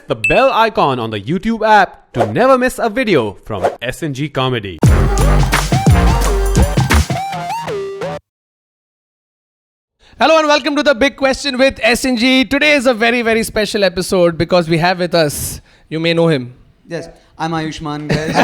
the bell icon on the YouTube app to never miss a video from SnG Comedy. Hello and welcome to The Big Question with SnG. Today is a very, very special episode because we have with us, you may know him. Yes, I'm Ayushman, guys.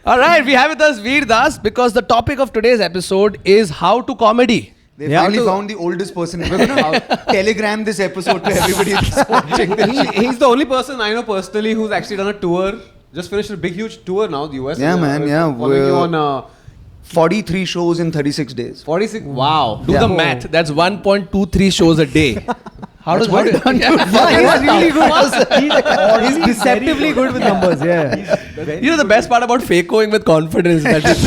Alright, we have with us TheVir Das because the topic of today's episode is how to comedy. They finally found the oldest person. We're going to telegram this episode to everybody that's watching this. He's the only person I know personally who's actually done a tour. Just finished a big, huge tour now, the US. Yeah, man, yeah. Following you on 43 shows in 36 days. 46. Wow. Do the math. That's 1.23 shows a day. How does He's really good. He's deceptively good with numbers, yeah. You know the best part about faking with confidence that it's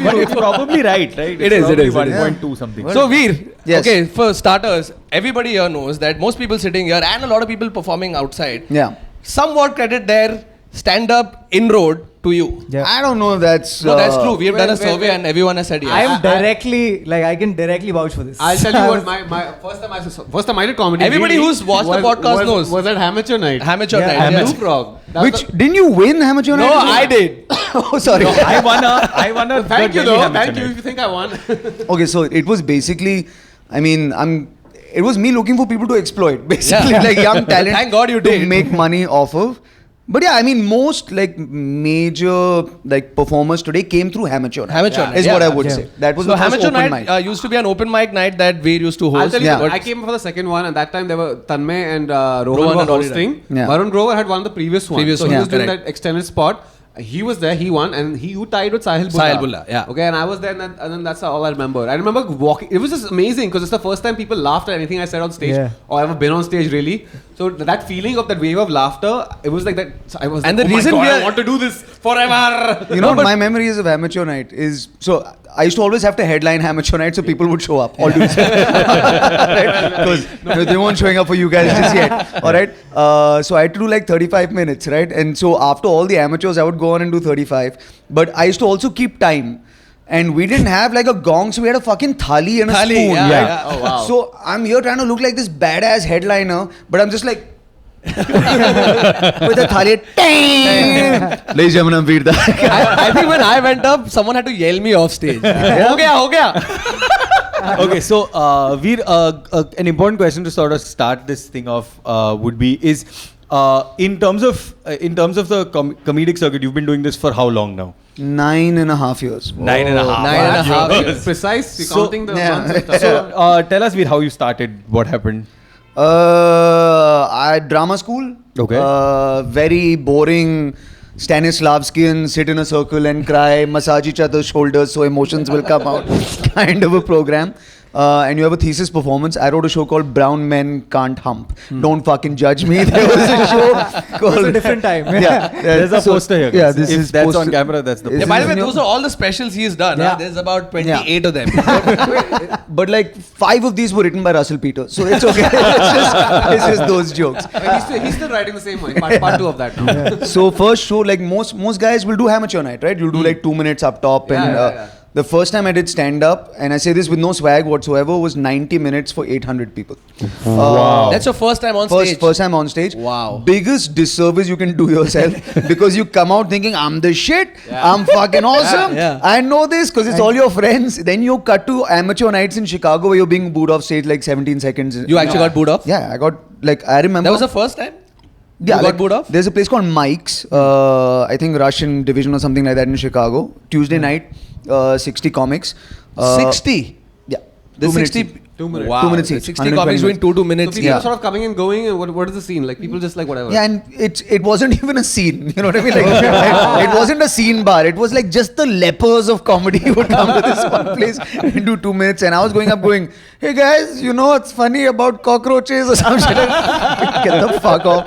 But it's probably right? It is. 1.2 something. So Veer, Yes. okay, for starters, everybody here knows that most people sitting here and a lot of people performing outside Yeah. somewhat credit their stand-up inroad to you. Yeah. I don't know if that's... No, that's true. We have done a wait, survey wait. and everyone has said yes. I am directly, I can directly vouch for this. I'll tell you what, my first time I did comedy. Everybody really who's watched the podcast knows. Was at Amateur Night. Amateur Yeah, night. amateur. Yes. Blue Frog. Which, didn't you win Amateur No, Night? I did. Oh, sorry. I won a Thank you Delhi though. amateur Thank you night. if you think I won. Okay, so it was basically... It was me looking for people to exploit, basically, Yeah. like young talent. Thank God you to did. make money off of. But yeah, most major performers today came through Amateur Night. Amateur night, is what yeah. I would Yeah. say. That was So the first Amateur open night mic. used to be an open mic night that Veer used to host. I'll tell you Yeah. what, I came for the second one, and that time there were Tanmay and Rohan Rohan were and all hosting. Yeah. Varun Grover had won the previous one. Previous so one, he yeah. was doing Correct. that extended spot. He was there, he won, and you tied with Sahil Bulla. Sahil Bulla, yeah. Okay, and I was there, and then that's all I remember. I remember walking. It was just amazing because it's the first time people laughed at anything I said on stage, Yeah. or ever been on stage really. So that feeling of that wave of laughter, it was like that. I was And like, the oh reason my we God, are- I want to do this forever. You know, my memories of Amateur Night is... So, I used to always have to headline Amateur Night so people would show up. All due because they weren't showing up for you guys just yet. Alright? So, I had to do 35 minutes, right? And so, after all the amateurs, I would go on and do 35. But I used to also keep time. And we didn't have a gong, so we had a fucking thali and a Thali, spoon. yeah, right? yeah. Oh, wow. So, I'm here trying to look like this badass headliner, but I'm just like... with a thali, ladies and gentlemen, I'm TheVir Das. I think when I went up, someone had to yell me off stage. Ho gaya. Okay, so Veer, an important question to sort of start this thing off would be is in terms of the comedic circuit, you've been doing this for how long now? 9.5 years. 9.5 years. Precise. So- Counting the Yeah. months and stuff. So tell us, Veer, how you started, what happened? I drama school. Okay. Very boring. Stanislavskian, sit in a circle and cry, massage each other's shoulders so emotions will come out. Kind of a program. And you have a thesis performance. I wrote a show called Brown Men Can't Hump. Don't fucking judge me. There was a show called... It's a different time. Yeah. There's a poster here. Yeah, guys. this if is that's poster- on camera, that's the Is Yeah, poster. by the way, in your- those are all the specials he's done. Yeah. There's about 28 of them. But 5 of these were written by Russell Peters. So it's okay. it's just those jokes. He's still writing the same one. Part 2 of that now. So first show, most guys will do amateur night, right? You'll do 2 minutes up top, and Yeah. the first time I did stand up, and I say this with no swag whatsoever, was 90 minutes for 800 people. Wow. That's your first time on stage. First time on stage. Wow. Biggest disservice you can do yourself because you come out thinking I'm the shit. I'm fucking awesome. Yeah. I know this because it's all your friends. Then you cut to amateur nights in Chicago where you're being booed off stage 17 seconds. You actually got booed off? Yeah, I got I remember. That was the first time? Yeah, You got booed off? There's a place called Mike's, I think Russian division or something like that in Chicago. Tuesday night, 60 comics. 60? Yeah. The 2 minutes 60 each. 2 minutes. Wow. 2 minutes the each. 60 120 comics doing minutes. 2 minutes. So people Yeah. are sort of coming and going, and what is the scene? People just whatever. Yeah, and it wasn't even a scene. You know what I mean? It wasn't a scene bar. It was just the lepers of comedy would come to this one place and do 2 minutes. And I was going up going, hey guys, what's funny about cockroaches or some shit? Get the fuck off.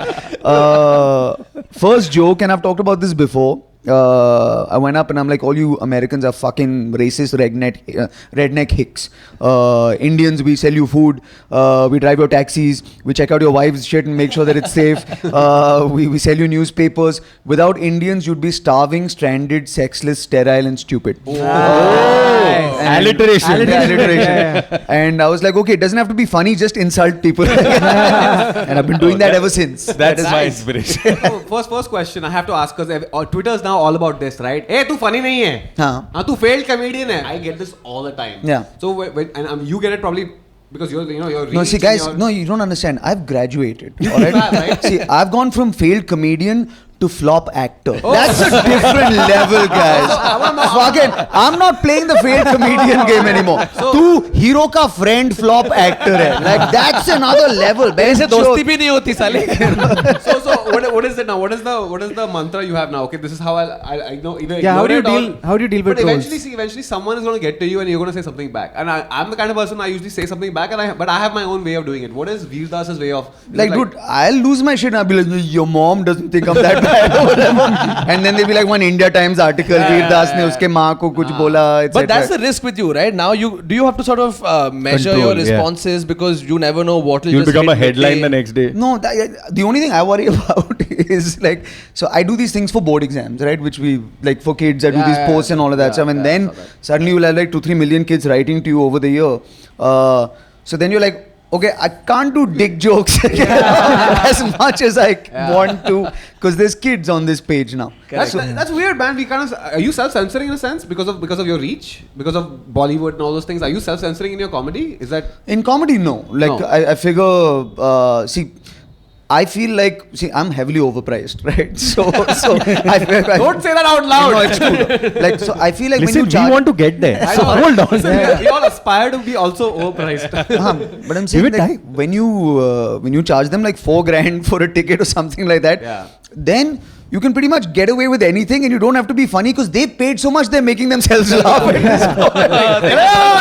First joke, and I've talked about this before. I went up and I'm like, all you Americans are fucking racist redneck hicks. Indians, we sell you food, we drive your taxis, we check out your wife's shit and make sure that it's safe. We sell you newspapers. Without Indians, you'd be starving, stranded, sexless, sterile and stupid. Alliteration. Alliteration. And I was like, okay, it doesn't have to be funny, just insult people. And I've been doing that ever since. That's my nice. inspiration. So, first question I have to ask, because Twitter is now all about this, right? Hey, tu funny nahi hai. हाँ. Tu failed comedian hai. I get this all the time. Yeah. So and you get it probably because you're reach. No, see, guys, no, you don't understand. I've graduated. All right? Right. See, I've gone from failed comedian to flop actor. That's a different level, guys. Fucking, I'm not playing the failed comedian game anymore. Tu hero ka friend flop actor hai. Like, that's another level. ऐसे दोस्ती भी नहीं होती साले. So what is it now? What is the mantra you have now? Okay, this is how I know either. Yeah, how do you ignore it deal? or- How do you deal with But trolls? eventually someone is going to get to you and you're going to say something back. And I'm the kind of person I usually say something back, but I have my own way of doing it. What is Vir Das's way of? Like, dude, I'll lose my shit and I'll be like, your mom doesn't think I'm that bad or whatever. And then they'll be like, one India Times article, Vir Das ne uske maa ko kuch bola, etc. But that's the risk with you, right? Now do you have to sort of measure Control, your responses because you never know what will You'll just become a hit headline the day. next day. No, the only thing I worry about is like, so I do these things for board exams, right? Which we, like for kids, I do these posts and all of that stuff. And then suddenly you'll have like 2-3 million kids writing to you over the year. So then you're like, okay, I can't do dick jokes as much as I want to because there's kids on this page now. That's weird, man. Are you self-censoring in a sense because of your reach, because of Bollywood and all those things? Are you self-censoring in your comedy? Is that In comedy, no. Like, No. I figure, I feel like, I'm heavily overpriced, right? So I don't say that out loud. No, it's cool. Like, so I feel like Listen, when you charge, we want to get there. I So know. hold on. Listen, we all aspire to be also overpriced. but I'm saying Give it like, when you charge them like $4,000 for a ticket or something like that, Yeah. then you can pretty much get away with anything and you don't have to be funny because they paid so much they're making themselves laugh.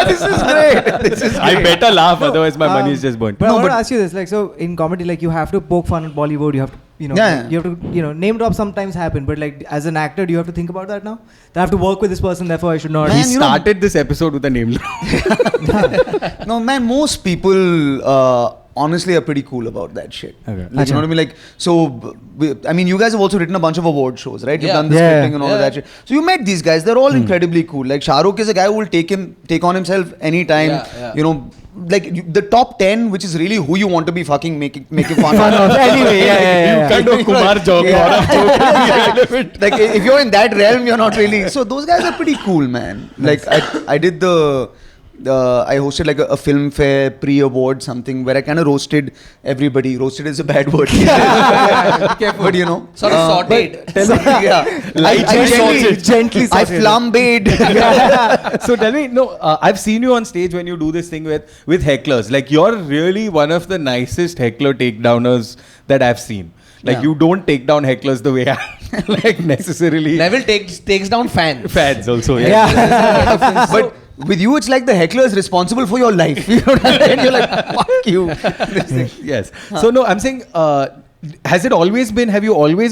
This is great. This is I great. better laugh, otherwise my money is just burnt. But No, I want but- to ask you this, like, so in comedy, like, you have to poke fun at Bollywood, you have to, you know, Yeah. you have to, you know, name drop sometimes happen, but like, as an actor, do you have to think about that now? That I have to work with this person, therefore I should not. He Man, you know- started this episode with a name. No, man, most people honestly are pretty cool about that shit. Okay. Like, you know what I mean? Like, so, I mean, you guys have also written a bunch of award shows, right? You've Yeah. done the Yeah. scripting and all of that shit. So you met these guys. They're all incredibly cool. Like, Shah Rukh is a guy who will take on himself anytime. Yeah. You know, like the top 10, which is really who you want to be fucking making fun of. Anyway, yeah. You kind of Kumar joke. Like, if you're in that realm, you're not really. So those guys are pretty cool, man. Like, I did I hosted like a film fair pre-award something where I kind of roasted everybody. Roasted is a bad word. But you know, Sort of sauteed. Gently I sauteed. flambéed. So tell me, no, I've seen you on stage when you do this thing with hecklers. Like, you're really one of the nicest heckler takedowners that I've seen. Like, Yeah. you don't take down hecklers the way I like necessarily. Neville takes down fans. Fads also. Yeah. But with you, it's like the heckler is responsible for your life. You know what I mean? And you're like, fuck you. Yes. So no, I'm saying, have you always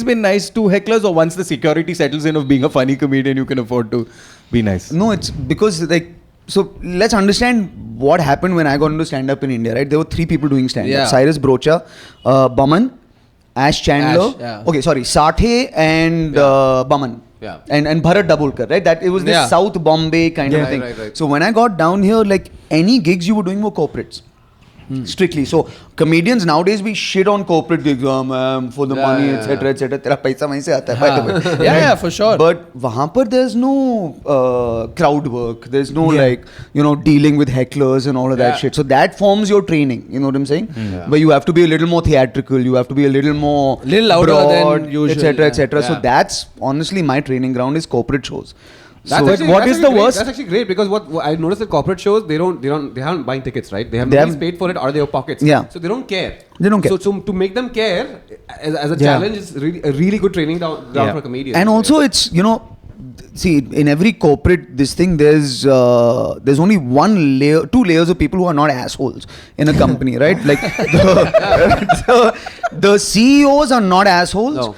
been nice to hecklers, or once the security settles in of being a funny comedian, you can afford to be nice? No, it's because like, so let's understand what happened when I got into stand-up in India, right? There were 3 people doing stand-up. Yeah. Cyrus Brocha, Baman, Ash Chandler. Ash, yeah. Okay, sorry, Sathe and Baman. Yeah. And Bharat Dabholkar, right? That it was this Yeah. South Bombay kind of thing. Right. So when I got down here, like any gigs you were doing were corporates. Strictly. So comedians nowadays we shit on corporate gigs, for the money, etc. Tera paisa wahin se aata hai, by the way. Yeah, for sure. But wahan par there's no crowd work. There's no like, you know, dealing with hecklers and all of that Yeah. shit. So that forms your training. You know what I'm saying? But you have to be a little more theatrical. You have to be a little more Little louder broad, than usual, etc. yeah. etc. So Yeah. that's honestly my training ground is corporate shows. That's So actually, what that's is actually the great. worst? That's actually great because what I noticed at corporate shows, they haven't buying tickets, right? They They haven't have- paid for it or they have pockets. Yeah. So they don't care. They don't care. So to make them care as a Yeah. challenge is really a really good training ground for comedians. And also it's, you know, see, in every corporate this thing there's only two layers of people who are not assholes in a company, right? Like the CEOs are not assholes, No.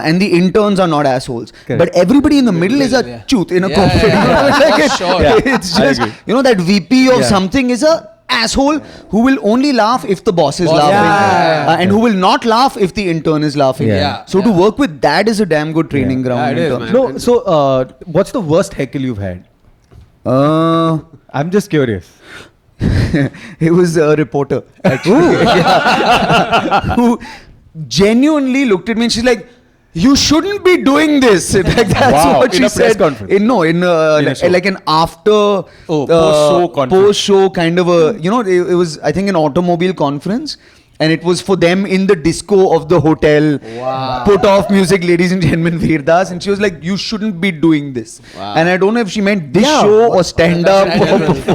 and the interns are not assholes. Correct. But everybody in the middle is a yeah. chooth in a Yeah, corporate. yeah, You know, yeah. like For sure. Yeah. It's I just, agree. you know, that VP of Yeah. something is a asshole who will only laugh if the boss is Boss, laughing, yeah. and who will not laugh if the intern is laughing. Yeah. So to work with that is a damn good training ground. Yeah, it in is, terms- man. No, so what's the worst heckle you've had? Uh, I'm just curious. It was a reporter, actually. Yeah. Who genuinely looked at me and she's like, "You shouldn't be doing this." Like that's Wow. what In she a press said. conference? In a show. Like an after post-show conference. post-show kind of a, it was, I think, an automobile conference. And it was for them in the disco of the hotel. Wow. Put off music, ladies and gentlemen, Virdas. And she was like, "You shouldn't be doing this." Wow. And I don't know if she meant this show or stand-up.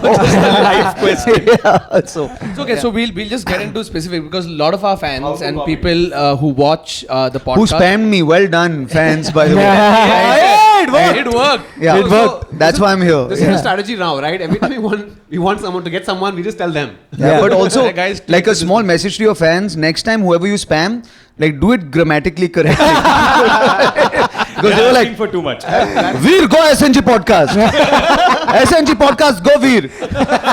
Life question. Yeah, so. So we'll just get into specific because a lot of our fans and people who watch the podcast. Who spammed me? Well done, fans, by the way. It worked. Yeah, It worked. That's why I'm here. This is a strategy now, right? Every time we want someone to get someone, we just tell them. Yeah, but also, Yeah, guys, like a small message to your fans, next time whoever you spam, like do it grammatically correctly. Because they were like, for too much. "Vir, go SNG podcast. SNG podcast, go Vir.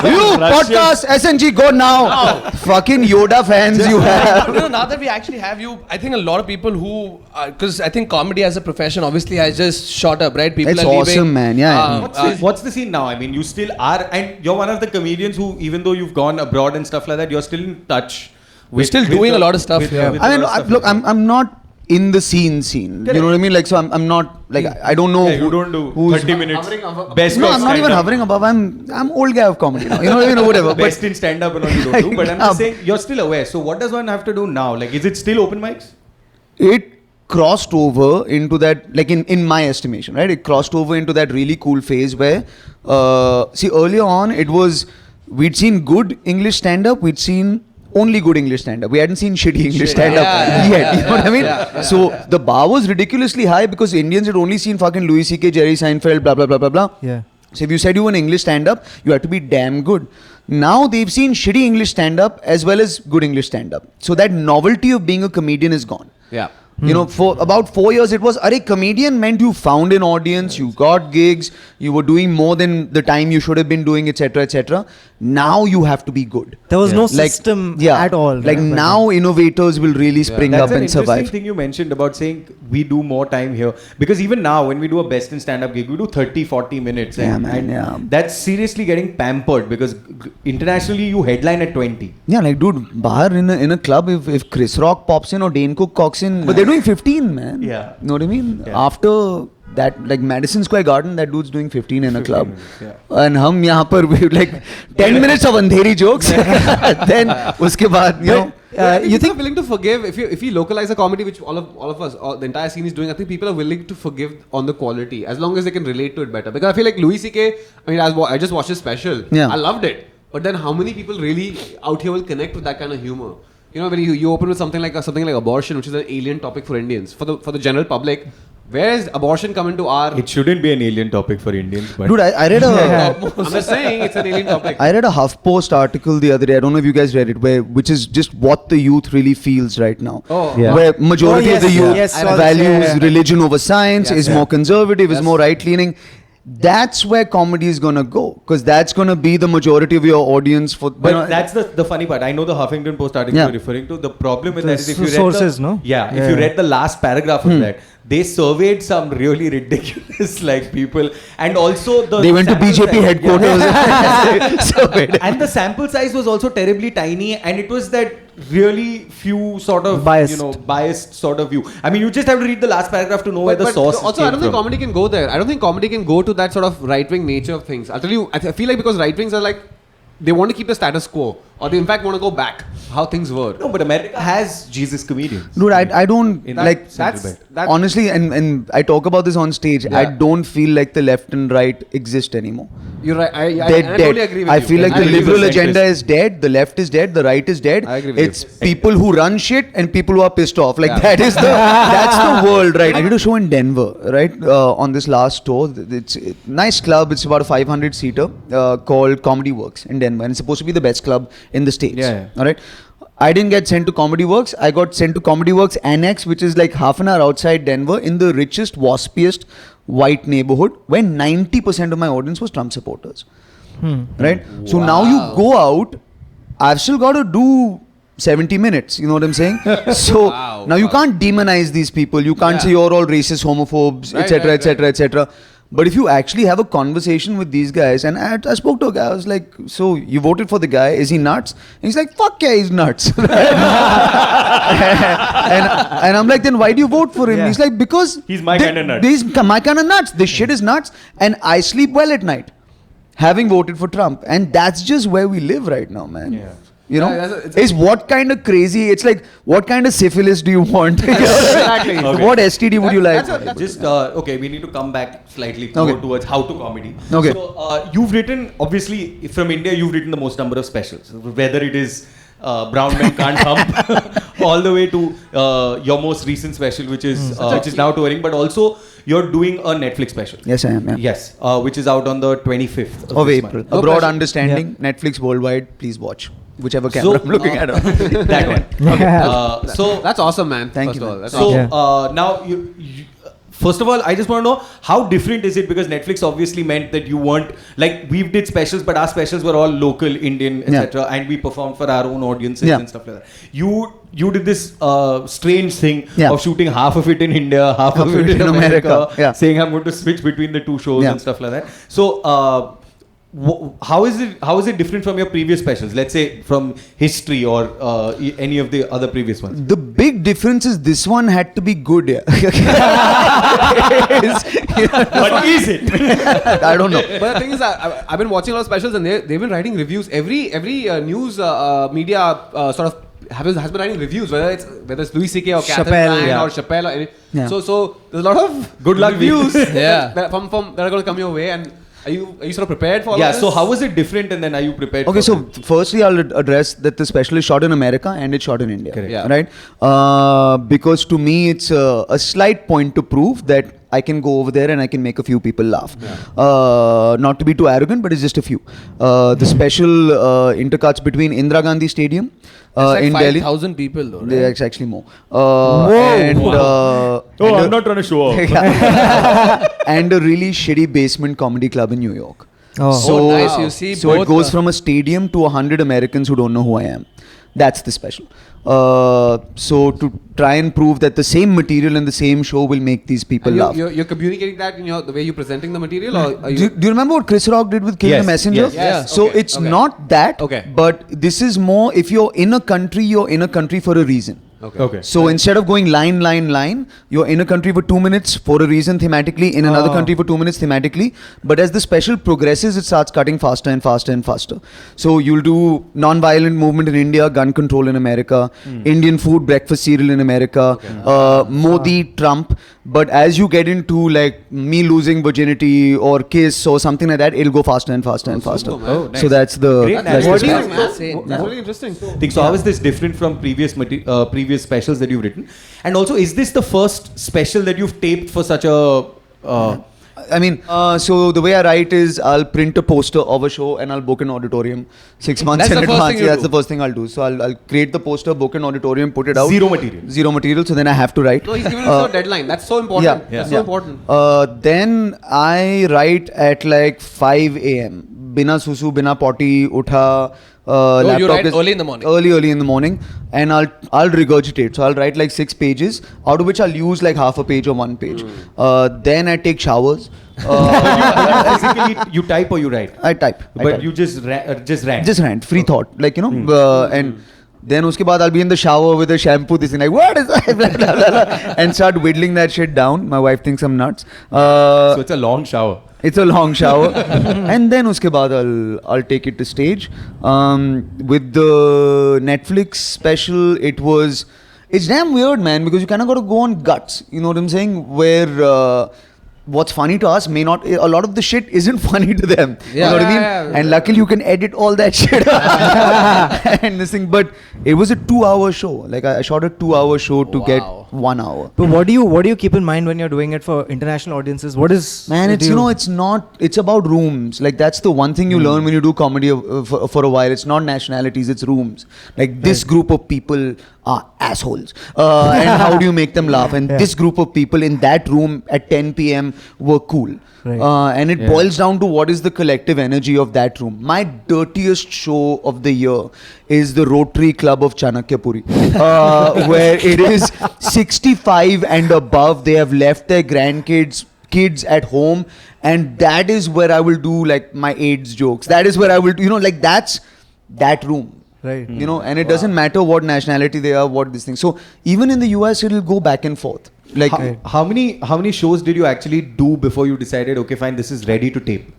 You podcast, SNG, go now." Fucking Yoda fans you have. Now that we actually have you, I think a lot of people who, because I think comedy as a profession obviously has just shot up, right? People It's are leaving. awesome, man. Yeah. What's the scene now? I mean, you still are, and you're one of the comedians who, even though you've gone abroad and stuff like that, you're still in touch. We're still doing a lot of stuff, yeah. I mean, look, I'm not in the scene. You know what I mean? Like, so I'm not, like, I don't know. Yeah, you don't do who's 30 minutes. Hovering above- Best No, of I'm not even stand-up. hovering above. I'm old guy of comedy now. You know what I mean? Or whatever. But Best in stand-up and all you don't do. But I'm just saying, you're still aware. So what does one have to do now? Like, is it still open mics? it crossed over into that, like in my estimation, right? It crossed over into that really cool phase where, see, earlier on, it was, we'd seen good English stand-up, we'd seen only good English stand-up. We hadn't seen shitty English stand-up yet. You know what I mean? So the bar was ridiculously high because Indians had only seen fucking Louis C.K., Jerry Seinfeld, blah, blah, blah, blah, blah. Yeah. So if you said you were an English stand-up, you had to be damn good. Now they've seen shitty English stand-up as well as good English stand-up. So that novelty of being a comedian is gone. Yeah. You know, for about 4 years, it was, comedian meant you found an audience, you got gigs, you were doing more than the time you should have been doing, etc., etc. Now you have to be good. There was no Like, system yeah, at all. Like right? now, innovators will really spring That's up an and interesting survive. thing you mentioned about saying we do more time here. Because even now, when we do a best in stand-up gig, we do 30, 40 minutes. Yeah, and, man, and yeah. that's seriously getting pampered because internationally you headline at 20. Yeah, like dude, bahar in a club, if Chris Rock pops in or Dane Cook cocks in, but they're doing 15, man. Yeah. Know what I mean? Yeah. After that, like Madison Square Garden, that dude's doing 15 in a club. minutes, yeah. And hum yahan par we like 10 minutes of andheri jokes. Then uske baad, you know. You think willing to forgive if you localize a comedy, which all of us, the entire scene is doing? I think people are willing to forgive on the quality as long as they can relate to it better. Because I feel like Louis C.K. I mean, I just watched his special. Yeah. I loved it. But then, how many people really out here will connect with that kind of humor? You know, when you open with something like abortion, which is an alien topic for Indians, for the general public, where is abortion come into our? It shouldn't be an alien topic for Indians. But Dude, I read I'm just saying it's an alien topic. I read a HuffPost article the other day. I don't know if you guys read it, which is just what the youth really feels right now. Oh. Yeah. Where majority Oh, of the yes, youth yes, values religion over science, Yes, is yeah. more conservative, is Yes. more right-leaning. That's where comedy is gonna go, because that's gonna be the majority of your audience. But that's the funny part. I know the Huffington Post article Yeah. you're referring to. The problem with The that is if you read sources, the, no? Yeah, Yeah. if you read the last paragraph of that, they surveyed some really ridiculous like people, and also the they went to sample BJP size- headquarters. Surveyed. and the sample size was also terribly tiny, and it was that really few sort of Biased. biased sort of view. I mean, you just have to read the last paragraph to know where the source also, came I don't think from. comedy can go there. I don't think comedy can go to that sort of right-wing nature of things. I'll tell you, I feel like because right-wings are like, they want to keep the status quo, or they in fact want to go back how things were. No, but America has Jesus comedians. Dude, I don't In like that central belt. honestly, and I talk about this on stage. I don't feel like the left and right exist anymore. You're right. I They're totally dead. agree with I you. feel like I the agree with liberal you. agenda is dead, the left is dead, the right is dead. I agree with It's people who run shit and people who are pissed off. Like Yeah. that's the world, right? I did a show in Denver, right? On this last tour. It's a nice club. It's about a 500 seater called Comedy Works in Denver, and it's supposed to be the best club in the States. Yeah. All right. I didn't get sent to Comedy Works. I got sent to Comedy Works Annex, which is like half an hour outside Denver in the richest, waspiest white neighborhood where 90% of my audience was Trump supporters. Right? So now you go out, I've still got to do 70 minutes, you know what I'm saying? So now you can't demonize these people. You can't say you're all racist, homophobes, Right, etc., right, etc., etc. But if you actually have a conversation with these guys, and I spoke to a guy, I was like, so you voted for the guy, is he nuts? And he's like, fuck yeah, he's nuts. and I'm like, then why do you vote for him? Yeah. He's like, because He's my kind of nuts. He's my kind of nuts. This shit is nuts. And I sleep well at night, having voted for Trump. And that's just where we live right now, man. Yeah. You know, it's it's what kind of crazy, it's like, what kind of syphilis do you want? Exactly. Okay. What STD would you like? Just okay, we need to come back slightly Okay. towards how to comedy. Okay. So you've written, obviously from India, you've written the most number of specials, whether it is Brown Men Can't Hump, all the way to your most recent special, which is now touring, but also you're doing a Netflix special. Yes, I am. Yeah. Yes, which is out on the 25th Of this April. month. A No broad pressure. understanding. Netflix worldwide. Please watch whichever camera I'm looking at. That one. Okay. So That's awesome, man. Thank first you, of all. man. That's So awesome. now you first of all, I just want to know how different is it, because Netflix obviously meant that you weren't like we did specials, but our specials were all local, Indian, etc., and we performed for our own audiences and stuff like that. You did this strange thing of shooting half of it in India, half of it in America, saying I'm going to switch between the two shows and stuff like that. So. How is it different from your previous specials? Let's say from history or any of the other previous ones. The big difference is this one had to be good. Yeah. But is it? I don't know. But the thing is, I've been watching a lot of specials, and they've been writing reviews. Every news media sort of has been writing reviews, whether it's Louis C.K. or Catherine Ryan or Chappelle or any. So there's a lot of Good luck, reviews Yeah. that from that are going to come your way. And are you sort of prepared for all of this? So how was it different, and then are you prepared? Okay, for so it? firstly I'll address that the special is shot in America and it's shot in India. Correct. Yeah. Right? Because to me it's a slight point to prove that I can go over there and I can make a few people laugh. Not to be too arrogant, but it's just a few. The special intercuts between Indira Gandhi Stadium in Delhi. 5,000 people though, right? There's actually more. I'm not trying to show off. And a really shitty basement comedy club in New York. Oh, nice. You see so it both, goes from a stadium to 100 Americans who don't know who I am. That's the special. So to try and prove that the same material and the same show will make these people And laugh. you're communicating that in the way you're presenting the material, or are Do you remember what Chris Rock did with Kill Yes, the Messenger? yes, yes. So Okay, it's okay. not that, Okay. but this is more, if you're in a country, you're in a country for a reason. Okay. So instead of going line, you're in a country for 2 minutes for a reason thematically, in another country for 2 minutes thematically. But as the special progresses, it starts cutting faster and faster and faster. So you'll do non-violent movement in India, gun control in America, Indian food, breakfast cereal in America, Modi, Trump. But as you get into like me losing virginity or kiss or something like that, it'll go faster and faster and faster. super, man. Oh, nice. So that's the. Great. That's What the do you- special. Insane. That's really interesting. So how is this different from previous specials that you've written? And also, is this the first special that you've taped for such a? I mean, so the way I write is I'll print a poster of a show and I'll book an auditorium 6 months That's in the first advance. thing you That's do. the first thing I'll do. So I'll create the poster, book an auditorium, put it out. Zero material. Zero material. So then I have to write. No, he's giving us a deadline. That's so important. That's so important. Then I write at like 5 a.m. Bina susu, bina potty, utha. Laptop you write is early in the morning. Early in the morning, and I'll regurgitate. So I'll write like 6 pages, out of which I'll use like half a page or 1 page. Then I take showers. Basically, you type or you write? I type. But you just rant. Just rant, free thought, like and then uske baad I'll be in the shower with a shampoo, this thing like what is that, blah, blah, blah, blah, and start whittling that shit down. My wife thinks I'm nuts. So it's a long shower. It's a long shower, and then uske baad I'll take it to stage. With the Netflix special, it's damn weird, man, because you kind of got to go on guts. You know what I'm saying? Where what's funny to us may not, a lot of the shit isn't funny to them. You know what I mean? Yeah. And luckily you can edit all that shit and this thing. But it was a 2-hour show. Like I shot a 2-hour show to get 1 hour. But what do you keep in mind when you're doing it for international audiences? What is Man, it's it's about rooms. Like that's the one thing you learn when you do comedy for a while. It's not nationalities, it's rooms. Like this group of people are assholes, and how do you make them laugh? And this group of people in that room at 10 p.m. were cool. Right. And it boils down to what is the collective energy of that room. My dirtiest show of the year is the Rotary Club of Chanakyapuri, where it is 65 and above. They have left their grandkids kids at home, and that is where I will do like my AIDS jokes. That is where I will, like that's that room. Right. And it doesn't matter what nationality they are, what this thing. So even in the US, it'll go back and forth. Like how many shows did you actually do before you decided, okay, fine, this is ready to tape?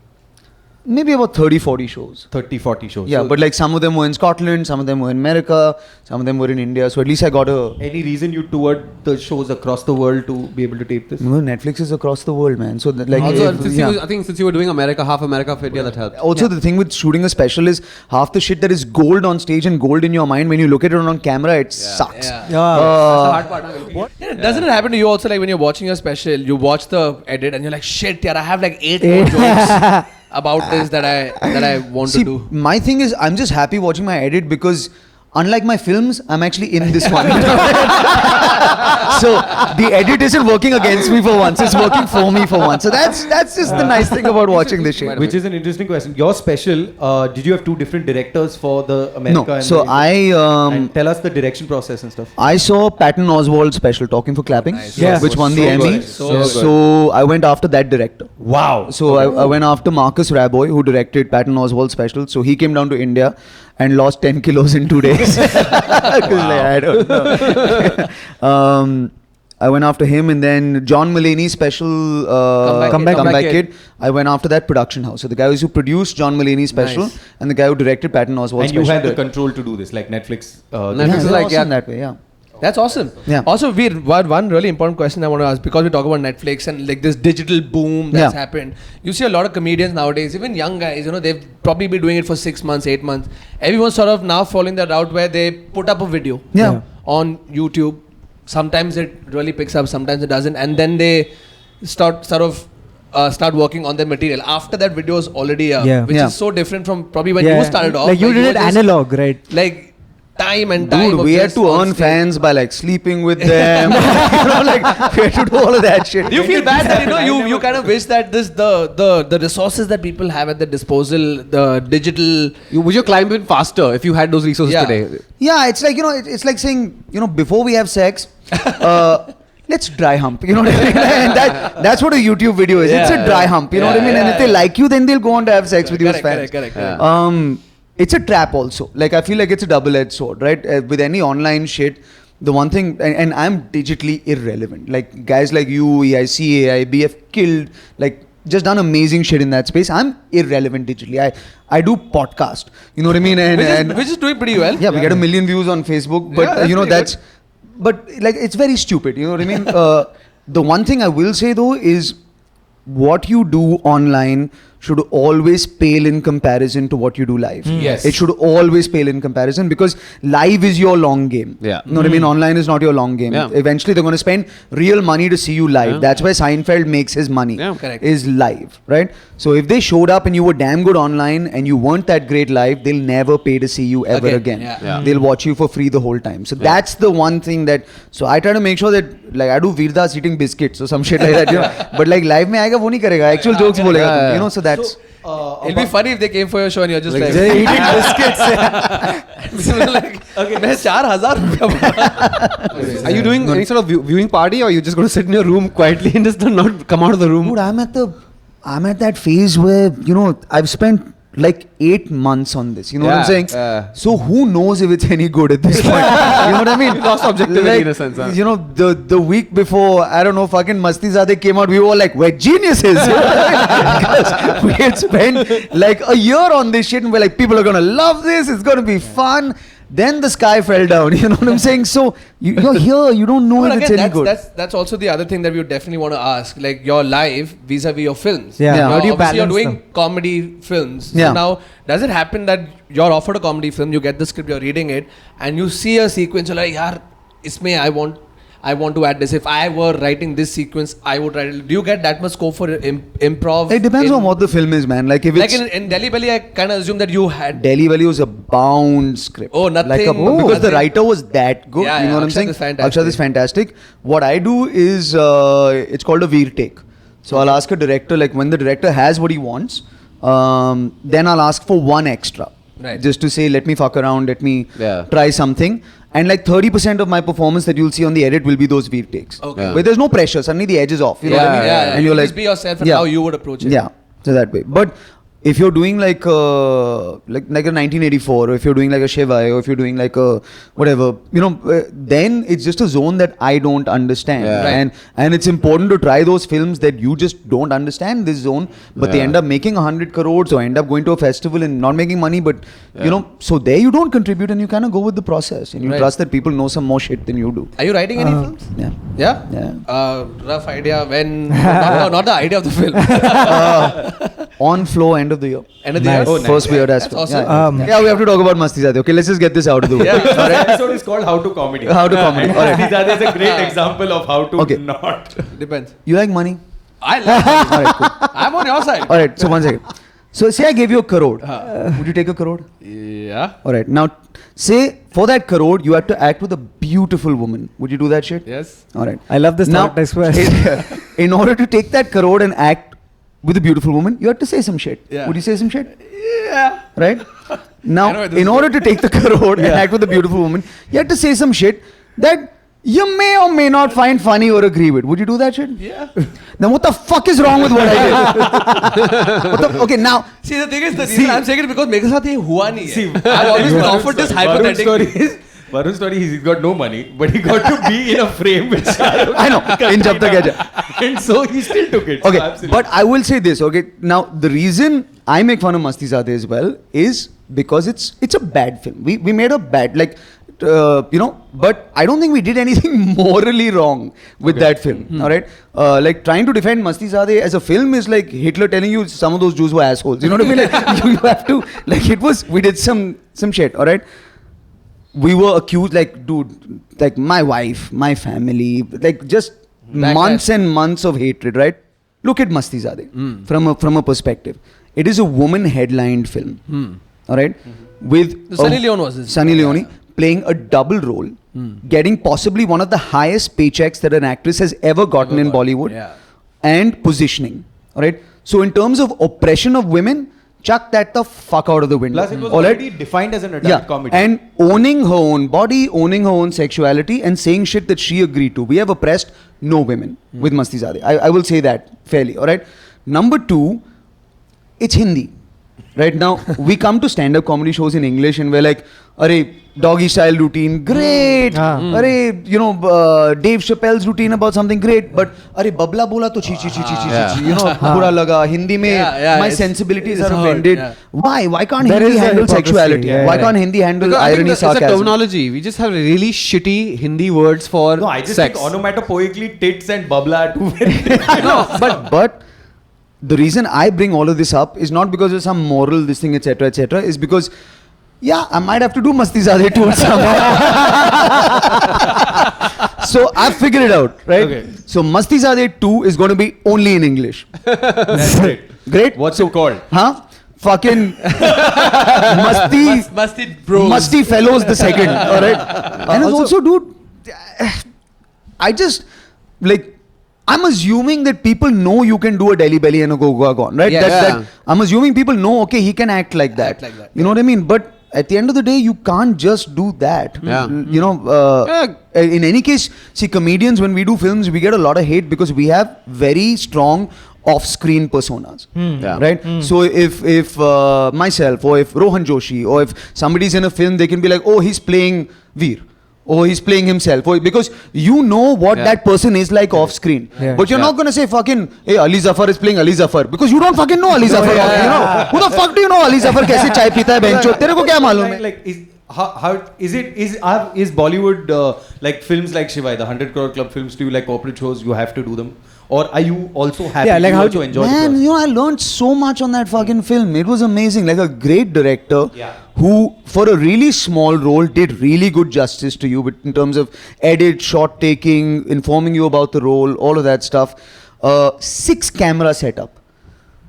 Maybe about 30-40 shows. 30-40 shows. Yeah, so but like some of them were in Scotland, some of them were in America, some of them were in India. So at least I got a... Any reason you toured the shows across the world to be able to tape this? Netflix is across the world, man. So like... Also, I think since you were doing America, half America for India, that helped. Also, the thing with shooting a special is half the shit that is gold on stage and gold in your mind, when you look at it on camera, it sucks. That's the hard part. Doesn't it happen to you also, like when you're watching your special, you watch the edit and you're like, shit, yeah, I have like 8 more jokes about this that I want to do. My thing is, I'm just happy watching my edit because unlike my films, I'm actually in this one. So the edit isn't working against me for once; it's working for me for once. So that's just the nice thing about watching this shit. Which is an interesting question. Your special, did you have 2 different directors for the America? No. And So and tell us the direction process and stuff. I saw Patton Oswalt's special, Talking for Clapping, Yeah. which won the So Emmy. good. So good. So I went after that director. Wow. So I went after Marcus Raboy, who directed Patton Oswalt's special. So he came down to India and lost 10 kilos in 2 days. I don't know. I went after him, and then John Mulaney's special Comeback Kid. I went after that production house. So the guy who produced John Mulaney's special and the guy who directed Patton Oswalt's And you special. had the control to do this, like Netflix. Netflix is they're like, awesome that way, yeah. That's awesome. Yeah. Also, one really important question I want to ask, because we talk about Netflix and like this digital boom that's happened. You see a lot of comedians nowadays, even young guys, they've probably been doing it for 6 months, 8 months. Everyone's sort of now following the route where they put up a video on YouTube. Sometimes it really picks up, sometimes it doesn't, and then they start working on their material after that video is already up, which is so different from probably when you started off. Like you did it analog, right? Like time and time. Dude, of we had just to on earn stage. fans by like sleeping with them. Like we had to do all of that shit. Do you feel bad that you kind of wish that the resources that people have at their disposal, the digital... Would you climb in faster if you had those resources today? Yeah, it's like, it's like saying, before we have sex, let's dry hump. You know what I mean? And that's what a YouTube video is. It's a dry hump. You know what I mean? And if they like you, then they'll go on to have sex with you as fans. Correct. It's a trap also. Like I feel like it's a double-edged sword, right? With any online shit, the one thing, and I'm digitally irrelevant. Like guys like you, EIC, AIB have killed, like just done amazing shit in that space. I'm irrelevant digitally. I do podcast. You know what I mean? Which is doing pretty well. Yeah, we get 1 million views on Facebook, but that's but like it's very stupid. You know what I mean? The one thing I will say though is what you do online should always pale in comparison to what you do live. Yes. It should always pale in comparison because live is your long game. Yeah. You know what I mean? Online is not your long game. Yeah. Eventually they're going to spend real money to see you live. Yeah. That's why Seinfeld makes his money. Yeah. Correct. Is live, right? So if they showed up and you were damn good online and you weren't that great live, they'll never pay to see you ever again. Yeah. They'll watch you for free the whole time. So that's the one thing that, so I try to make sure that like I do Virdas eating biscuits or some shit like that, but like live mein aayega wo nahi karega, actual jokes bolega, so that's... It'll be funny if they came for your show and you're just like eating biscuits. मैं 4,000 रुपया Are you doing any sort of viewing party, or you just going to sit in your room quietly and just not come out of the room? Dude, I'm at that phase where, I've spent like 8 months on this. You know what I'm saying? So who knows if it's any good at this point? You know what I mean? Lost objectivity in a sense. Huh? The week before, I don't know, fucking Mastizade came out, we were like, we're geniuses. Because we had spent like a year on this shit and we're like, people are going to love this, it's going to be fun. Then the sky fell down, you know what I'm saying? So you're here, you don't know if it's any good. That's also the other thing that we would definitely want to ask. Like your live vis-a-vis your films. Yeah. Now, How do you obviously you're balance doing them? comedy films. Yeah. So now, does it happen that you're offered a comedy film, you get the script, you're reading it, and you see a sequence, you're like, yaar, isme I want to add this. If I were writing this sequence, I would write it. Do you get that much scope for improv? It depends on what the film is, man. Like if it's... Like in Delhi Belly, I kind of assume that you had... Delhi Valley was a bound script. Oh, nothing. Because the writer was that good. Yeah, you know what I'm Akshat saying? is fantastic. Akshat is fantastic. What I do is, it's called a Vir take. So I'll ask a director, like when the director has what he wants, then I'll ask for one extra. Right. Just to say, let me fuck around, let me try something. And like 30% of my performance that you'll see on the edit will be those Vir takes. Okay. Yeah. Where there's no pressure. Suddenly the edge is off. You know what I mean? Yeah. And you're like, just be yourself and how you would approach it. Yeah. So that way. But if you're doing like a 1984, or if you're doing like a Shivai, or if you're doing like a whatever, then it's just a zone that I don't understand. Yeah. Right. And it's important to try those films that you just don't understand this zone, but they end up making 100 crores or end up going to a festival and not making money. But so there you don't contribute and you kind of go with the process and you trust that people know some more shit than you do. Are you writing any films? Yeah. Yeah? Yeah. Rough idea when... not the idea of the film. On flow end of the year. End of the Nice. year? Oh, First Vir DasOfficial. That's awesome. Yeah, we have to talk about Mastizade. Okay, let's just get this out of the way. This episode is called How to Comedy. How to Comedy. And Alright. Mastizade is a great example of how to Okay. not. Depends. You like money? I love it. Alright, cool. I'm on your side. Alright, so 1 second. So say I gave you a crore. Would you take a crore? Yeah. Alright, now say for that crore you had to act with a beautiful woman. Would you do that shit? Yes. Alright. I love this Now, thought express. in order to take that crore and act with a beautiful woman, you have to say some shit. Yeah. Would you say some shit? Yeah. Right? I Now, know where this in is order to take the crore and act with a beautiful woman, you have to say some shit that you may or may not find funny or agree with. Would you do that shit? Yeah. Then what the fuck is wrong with what I did? Okay, now, See, the thing is, the reason I'm saying it because मेरे साथ ये हुआ नहीं है. See, I've always been offered this hypothetical. Varun's story, he's got no money, but he got to be in a frame with Shah Rukh I know, in Jab Tak Hai Ja. and so he still took it. Okay, So absolutely. but I will say this, okay? Now, the reason I make fun of Mastizade as well is because it's a bad film. We made a bad, but I don't think we did anything morally wrong with that film, alright? Like, trying to defend Mastizade as a film is like Hitler telling you some of those Jews were assholes. You know what I mean? Like, you have to, we did some shit, alright? We were accused, like my wife, my family, like just months and months of hatred, right? Look at Mastizade from a perspective. It is a woman headlined film, all right? With Sunny Leone was this. Sunny Leone playing a double role, getting possibly one of the highest paychecks that an actress has ever gotten in Bollywood, and positioning, all right? So in terms of oppression of women, chuck that the fuck out of the window. Plus, it was all right? already defined as an adult comedy. And owning her own body, owning her own sexuality, and saying shit that she agreed to. We have oppressed no women with Mastizade. I will say that fairly, alright? Number 2, it's Hindi. Right now, we come to stand-up comedy shows in English and we're like, arey, doggy style routine, great. Arey, Dave Chappelle's routine about something great. But, arey, babla bola to chi. Bura laga. Hindi mein, my sensibilities are offended. Yeah. Why can't There Hindi is a handle hypocrisy. sexuality? Yeah, Why yeah. can't Hindi handle Because I think irony, it's a sarcasm? terminology. We just have really shitty Hindi words for No, I just sex. think onomatopoeically tits and babla are two very different. No, but the reason I bring all of this up is not because of some moral this thing, etc., is because, I might have to do Mastizade towards someone. So I figured it out, right? Okay. So Mastizade 2 is going to be only in English. That's great. Great? What's it called? Huh? Fucking Musty bros. Musty Fellows the second, alright? And also, dude, I just, I'm assuming that people know you can do a Delhi belly and a Goa gone, right? Yeah. I'm assuming people know, okay, he can act like that. You know what I mean? But at the end of the day, you can't just do that. Yeah. In any case, see, comedians, when we do films, we get a lot of hate because we have very strong off-screen personas, right? So if myself or if Rohan Joshi or if somebody's in a film, they can be like, oh, he's playing Vir. Oh, he's playing himself. Oh, because you know what that person is like off screen. Yeah. But you're not going to say fucking, hey, Ali Zafar is playing Ali Zafar. Because you don't fucking know Ali Zafar. You know? Who the fuck do you know Ali Zafar kaise chai pita hai bencho? Tere ko kya malum hai? Like, is Bollywood like films like Shivai, the 100 crore club films, do you like corporate shows? You have to do them, or are you also happy? Yeah, like you how also do- enjoy the Man, process? I learned so much on that fucking film. It was amazing. Like a great director Yeah. who, for a really small role, did really good justice to you in terms of edit, shot taking, informing you about the role, all of that stuff. 6 camera setup.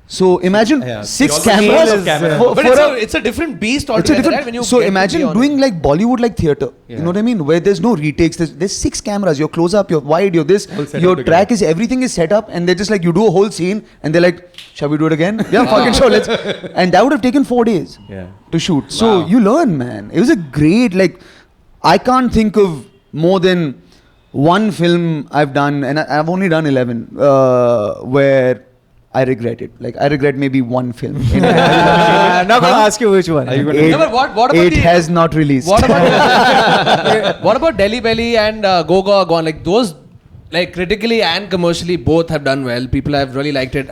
So imagine Yeah. 6 The cameras. scale of camera. for- But for it's a different beast it's a altogether, different. right? When you So get to imagine be on doing it. like Bollywood like theatre. Yeah. You know what I mean? Where there's no retakes. There's 6 cameras. Your close up, your wide, your this, All set your up track is everything is set up, and they're just like you do a whole scene, and they're like, shall we do it again? Yeah, fucking sure. Let's. And that would have taken 4 days Yeah. to shoot. So Wow. you learn, man. It was a great I can't think of more than one film I've done, and I've only done 11, where I regret it. Like, I regret maybe one film. I'm not going to ask you which one. Are you gonna? No, but what about It has not released. What about what about Delhi Belly and Go Go Gone? Like those, like critically and commercially both have done well. People have really liked it.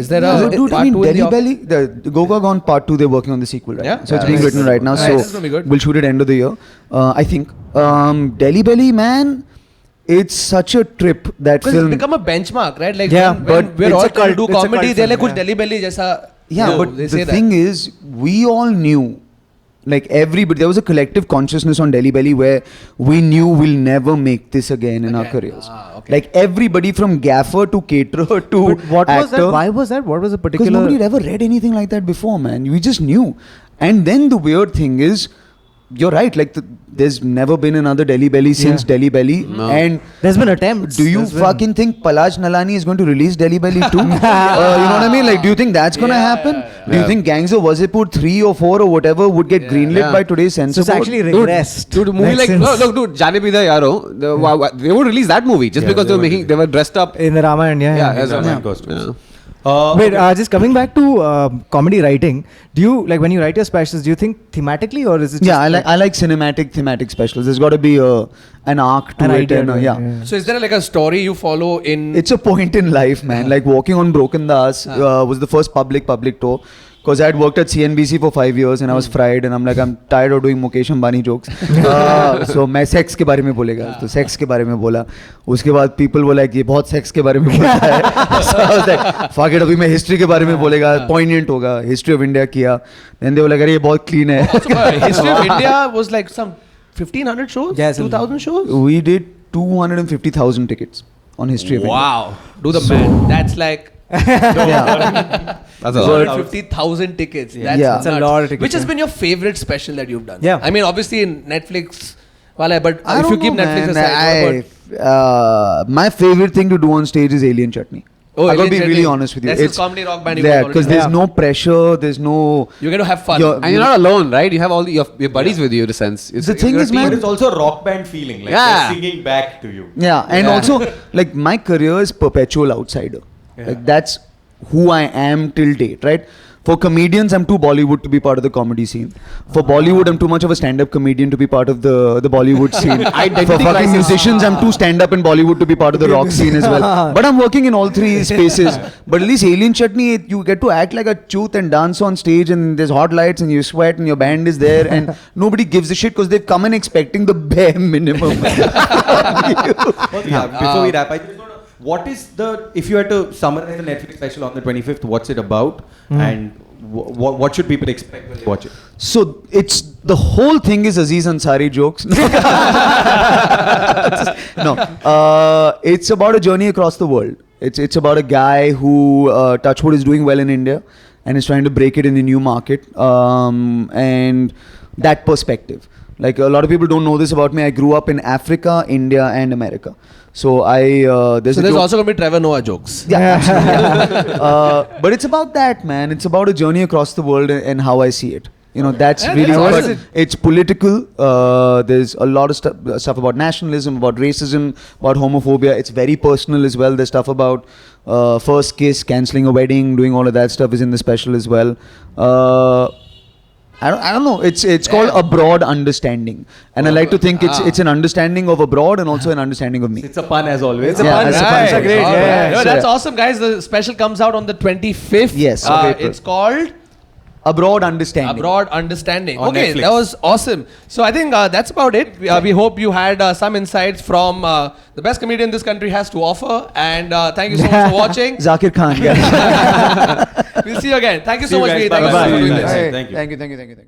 Is there a Dude, part I mean, 2 in Delhi the Belly, the Go Go Gone Part 2, they're working on the sequel right Yeah? now. So it's being Nice. written right now. Nice. So That's gonna be good. we'll shoot it end of the year. I think. Delhi Belly, man, it's such a trip, that Because film. it's become a benchmark, right? Like Yeah, when but we're it's all a trying to cult- do it's a comedy, cult they're like, film, kuch Delhi Belly jaisa. Yeah, do." but they the say thing is, we all knew, like everybody, there was a collective consciousness on Delhi Belly where we knew we'll never make this again in our Again. careers. Okay. Like everybody from gaffer to caterer to But what actor. was that? Why was that? What was the Because particular? nobody had ever read anything like that before, man. We just knew. And then the weird thing is, you're right, like there's never been another Delhi Belly since Yeah. Delhi Belly. No. And There's been attempts. do you There's been- fucking think Palaj Nalani is going to release Delhi Belly too? You know what I mean? Like, do you think that's going to happen? Do you think Gangs of Wasseypur 3 or 4 or whatever would get greenlit Yeah. by today's So censor it's board? actually Dude, regressed. dude, movie like since- look, dude, Jaane Bhi De Yaro, they won't release that movie just because they were dressed up. in the Ramayana, Yeah, Yeah, as a- Ramayana costumes. yeah. Wait, just coming back to comedy writing, do you like when you write your specials? Do you think thematically or is it? Just Yeah, I like thematic specials. There's got to be an arc to an it. idea? And, to it, yeah. So is there like a story you follow in? It's a point in life, man. Like walking on Broken Das was the first public tour. Because I had worked at CNBC for 5 years and I was fried and I'm like, I'm tired of doing Mukesh Ambani jokes. So मैं sex के बारे में बोलेगा, तो sex के बारे में बोला. उसके बाद people were like, ये बहुत sex के बारे में बोलता है. So I was like, fuck it, अभी मैं history के बारे में बोलेगा, poignant होगा, history of India किया. Then they were like, अरे ये बहुत clean है. History of India was like some 1,500 shows, Yes, 2,000 shows. We did 250,000 tickets on history of India. Wow, Do the math. That's like Yeah. that's a lot. 250,000 tickets. That's Yeah. nuts. That's a lot of tickets, Which has yeah. been your favorite special that you've done? Yeah. I mean, obviously in Netflix, wala, but I if you don't keep know, Netflix man. aside, what about? My favorite thing to do on stage is Alien Chutney. Oh, I gotta Alien be Chutney. really honest with you. That's his comedy rock band you Yeah, go on because it. there's Yeah. no pressure. There's no. You're going to have fun. You're- And you're not alone, right? You have all your buddies with you, in a sense. The thing you're a is, team. man- But it's also a rock band feeling, like Yeah. they're singing back to you. Yeah, and Yeah. also like my career is perpetual outsider. Like that's who I am till date, right? For comedians, I'm too Bollywood to be part of the comedy scene. For Bollywood, I'm too much of a stand-up comedian to be part of the Bollywood scene. For Identity fucking crisis. musicians, I'm too stand-up in Bollywood to be part of the rock scene as well. But I'm working in all three spaces. But at least Alien Chutney, you get to act like a chooth and dance on stage, and there's hot lights, and you sweat, and your band is there, and nobody gives a shit because they've come in expecting the bare minimum. Before we wrap, I just want to know, what is if you had to summarize the Netflix special on the 25th, what's it about? And what should people expect when they watch it? So it's the whole thing is Aziz Ansari jokes. No, it's about a journey across the world. It's about a guy who Touchwood is doing well in India and is trying to break it in the new market, and that perspective. Like a lot of people don't know this about me. I grew up in Africa, India, and America. So there's So a there's joke- also going to be Trevor Noah jokes. yeah, absolutely. But it's about that, man. It's about a journey across the world and how I see it. You know, that's Yeah, really that's but awesome. it's political. There's a lot of stuff about nationalism, about racism, about homophobia. It's very personal as well. There's stuff about first kiss, cancelling a wedding, doing all of that stuff is in the special as well. I don't know. It's called a broad understanding, and I like to think it's an understanding of abroad and also an understanding of me. It's a pun as always. It's a pun. It's a pun. Right. It's great. All Yeah. right. No, So, that's yeah. awesome, guys. The special comes out on the 25th. Yes, of April. It's called A broad understanding. A Broad Understanding. On Okay, Netflix. that was awesome. So I think that's about it. We hope you had some insights from the best comedian this country has to offer. And thank you so much for watching. Zakir Khan. Yeah. We'll see you again. Thank you See so you much, guys. Veer. Thank you so Bye-bye. much for doing Bye. this. Thank you. Thank you.